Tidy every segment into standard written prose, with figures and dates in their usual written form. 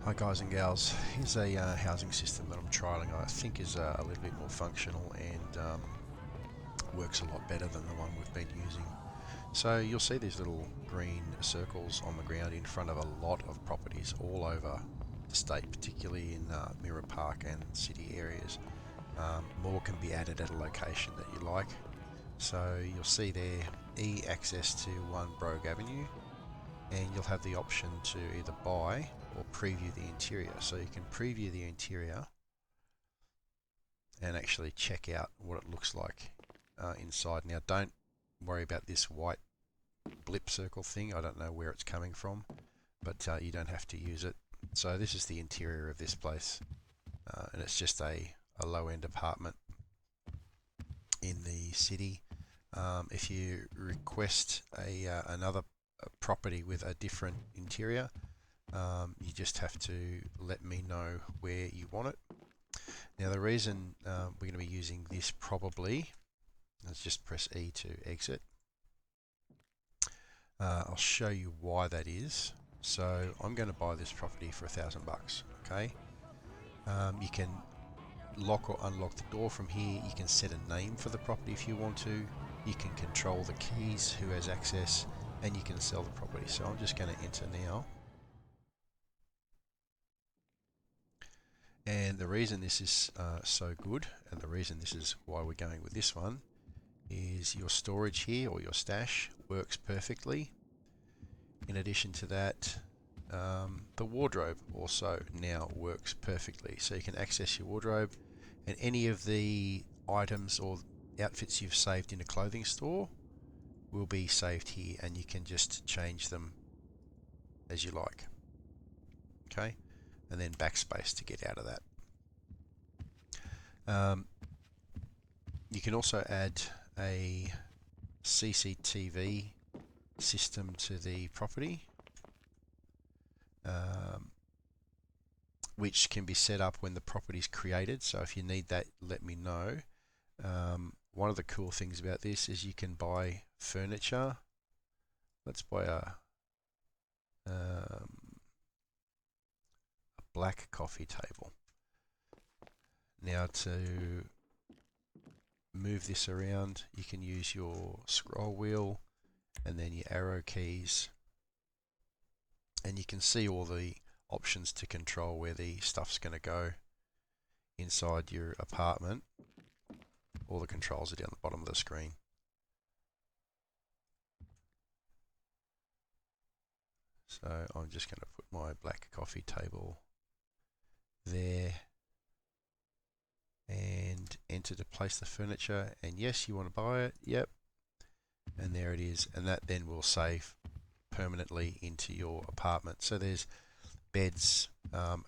Hi guys and gals, here's a housing system that I'm trialling. I think is a little bit more functional and works a lot better than the one we've been using. So you'll see these little green circles on the ground in front of a lot of properties all over the state, particularly in Mirror Park and city areas. More can be added at a location that you like. So you'll see there E access to 1 Brogue Avenue, and you'll have the option to either buy or preview the interior. So you can preview the interior and actually check out what it looks like inside. Now don't worry about this white blip circle thing. I don't know where it's coming from, but you don't have to use it. So this is the interior of this place, and it's just a low-end apartment in the city. If you request another property with a different interior, you just have to let me know where you want it. Now the reason we're going to be using this probably, let's just press E to exit. I'll show you why that is. So I'm going to buy this property for $1,000. Okay. You can lock or unlock the door from here. You can set a name for the property if you want to. You can control the keys, who has access, and you can sell the property. So I'm just going to enter now. And the reason this is so good, and the reason this is why we're going with this one, is your storage here, or your stash, works perfectly. In addition to that, the wardrobe also now works perfectly. So you can access your wardrobe, and any of the items or outfits you've saved in a clothing store will be saved here, and you can just change them as you like. Okay, and then backspace to get out of that. You can also add a CCTV system to the property, which can be set up when the property is created. So if you need that, let me know. One of the cool things about this is you can buy furniture. Let's buy a black coffee table. Now to move this around, you can use your scroll wheel and then your arrow keys, and you can see all the options to control where the stuff's going to go inside your apartment. All the controls are down the bottom of the screen. So I'm just going to put my black coffee table there and enter to place the furniture, and yes, you want to buy it, yep, and there it is, and that then will save permanently into your apartment. So there's beds,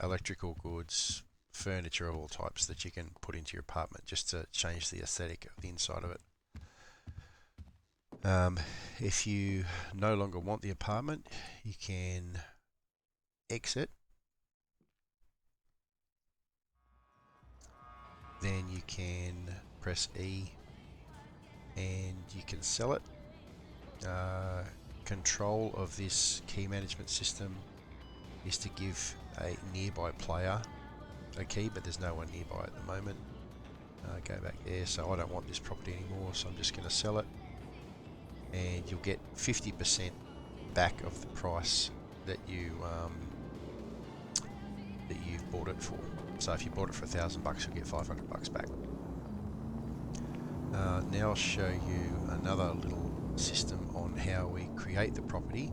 electrical goods, furniture of all types that you can put into your apartment just to change the aesthetic of the inside of it. If you no longer want the apartment, you can exit. Then you can press E and you can sell it. Control of this key management system is to give a nearby player a key, but there's no one nearby at the moment. Go back there. So I don't want this property anymore, so I'm just going to sell it, and you'll get 50% back of the price that you've bought it for. So if you bought it for $1,000, you'll get $500 back. Now I'll show you another little system on how we create the property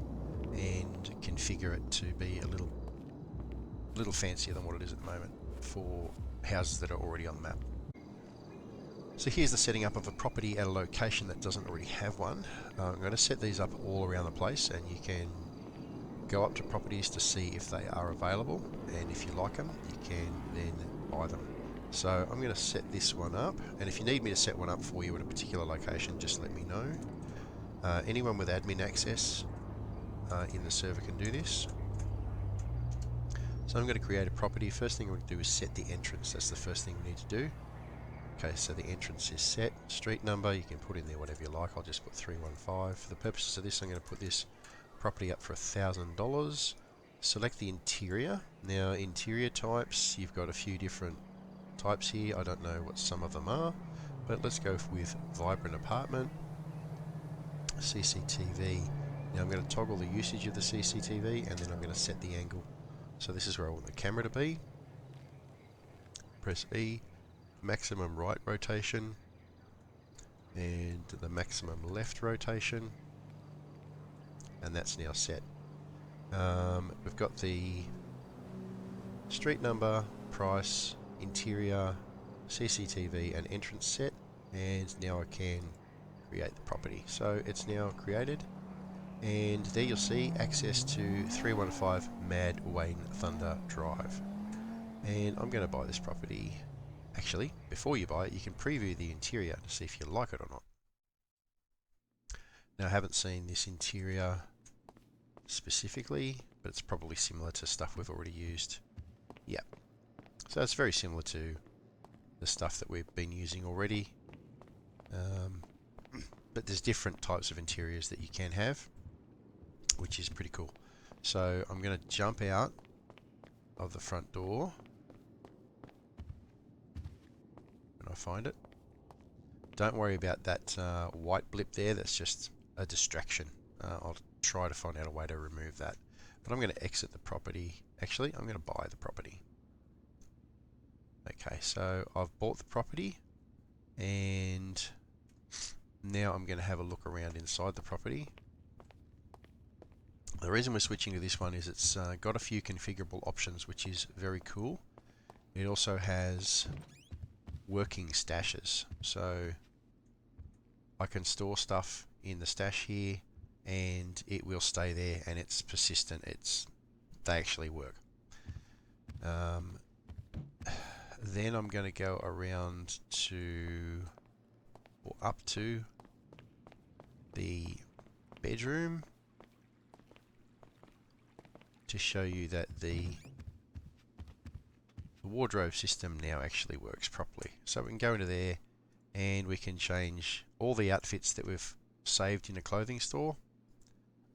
and configure it to be a little fancier than what it is at the moment for houses that are already on the map. So here's the setting up of a property at a location that doesn't already have one. I'm going to set these up all around the place, and you can go up to properties to see if they are available, and if you like them, you can then buy them. So I'm going to set this one up, and if you need me to set one up for you at a particular location, just let me know. Anyone with admin access in the server can do this. So I'm going to create a property. First thing I'm going to do is set the entrance. That's the first thing we need to do. Okay, so the entrance is set. Street number, you can put in there whatever you like. I'll just put 315. For the purposes of this, I'm going to put this property up for $1,000. select the interior. Now, interior types, you've got a few different types here. I don't know what some of them are, but let's go with vibrant apartment, CCTV. Now I'm going to toggle the usage of the CCTV, and then I'm going to set the angle. So this is where I want the camera to be. Press E, maximum right rotation, and the maximum left rotation, and that's now set. We've got the street number, price, interior, CCTV and entrance set, and now I can create the property. So it's now created, and there you'll see access to 315 Mad Wayne Thunder Drive. And I'm going to buy this property. Actually, before you buy it, you can preview the interior to see if you like it or not. Now, I haven't seen this interior specifically, but it's probably similar to stuff we've already used. Yeah. So it's very similar to the stuff that we've been using already. But there's different types of interiors that you can have, which is pretty cool. So I'm going to jump out of the front door when I find it. Don't worry about that white blip there, that's just a distraction. I'll try to find out a way to remove that. But I'm going to exit the property. Actually, I'm going to buy the property. Okay, so I've bought the property, and now I'm going to have a look around inside the property. The reason we're switching to this one is it's got a few configurable options, which is very cool. It also has working stashes, so I can store stuff in the stash here and it will stay there, and it's persistent. They actually work. Then I'm going to go around to, or up to, the bedroom to show you that the wardrobe system now actually works properly. So we can go into there and we can change all the outfits that we've saved in a clothing store.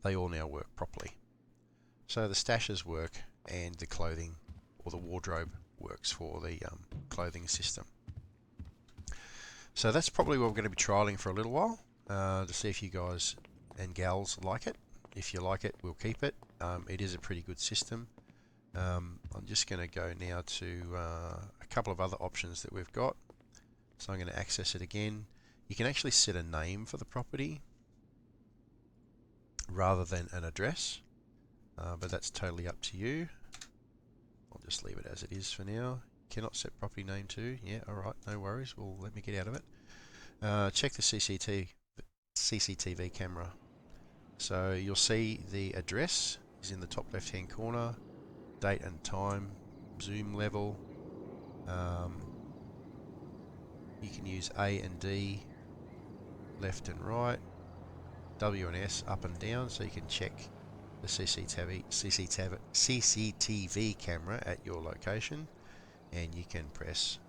They all now work properly. So the stashes work, and the clothing, or the wardrobe, works for the clothing system. So that's probably what we're going to be trialing for a little while, to see if you guys and gals like it. If you like it, we'll keep it. It is a pretty good system. I'm just going to go now to a couple of other options that we've got. So I'm going to access it again. You can actually set a name for the property rather than an address, but that's totally up to you. I'll just leave it as it is for now. Cannot set property name to. Yeah, alright, no worries. Well, let me get out of it. Check the CCTV camera. So you'll see the address is in the top left hand corner, date and time, zoom level. You can use A and D, left and right, W and S up and down, so you can check the CCTV camera at your location, and you can press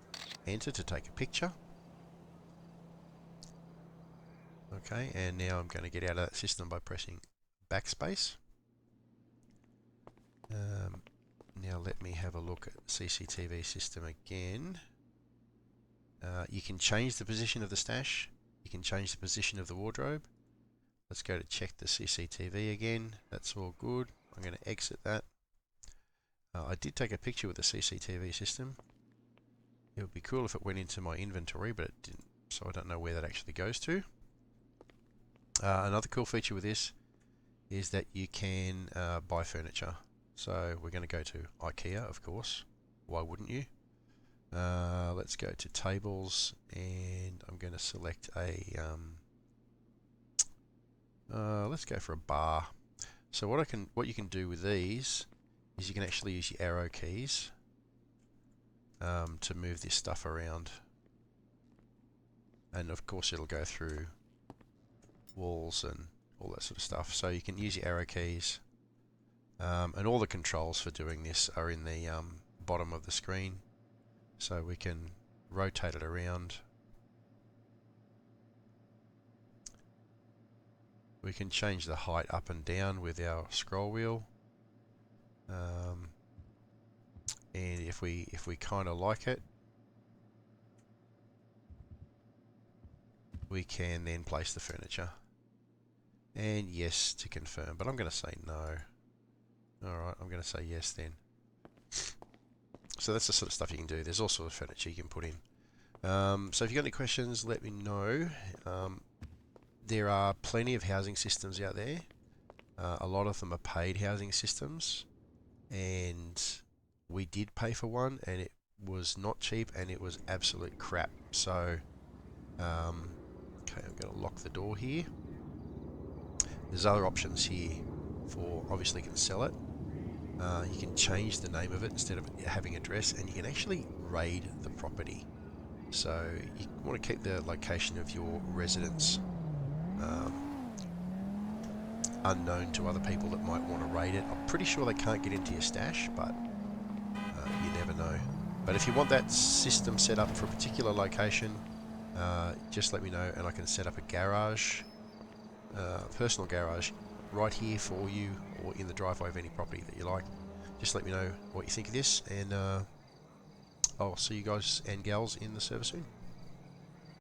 enter to take a picture. Okay, and now I'm going to get out of that system by pressing backspace. Now let me have a look at the CCTV system again. You can change the position of the stash. You can change the position of the wardrobe. Let's go to check the CCTV again. That's all good. I'm going to exit that. I did take a picture with the CCTV system. It would be cool if it went into my inventory, but it didn't, so I don't know where that actually goes to. Another cool feature with this is that you can buy furniture. So we're going to go to IKEA, of course. Why wouldn't you? Let's go to tables, and I'm going to select a let's go for a bar. So what you can do with these is you can actually use your arrow keys to move this stuff around, and of course it'll go through walls and all that sort of stuff. So you can use your arrow keys, and all the controls for doing this are in the bottom of the screen. So we can rotate it around. We can change the height up and down with our scroll wheel. And if we kind of like it, we can then place the furniture. And yes to confirm, but I'm going to say no. Alright, I'm going to say yes then. So that's the sort of stuff you can do. There's all sorts of furniture you can put in. So if you've got any questions, let me know. There are plenty of housing systems out there. A lot of them are paid housing systems. And we did pay for one, and it was not cheap, and it was absolute crap. So, okay, I'm going to lock the door here. There's other options here for, obviously you can sell it. You can change the name of it instead of having an address, and you can actually raid the property. So you want to keep the location of your residence unknown to other people that might want to raid it. I'm pretty sure they can't get into your stash, but you never know. But if you want that system set up for a particular location, just let me know and I can set up a garage, personal garage, right here for you, or in the driveway of any property that you like. Just let me know what you think of this, and I'll see you guys and gals in the server soon.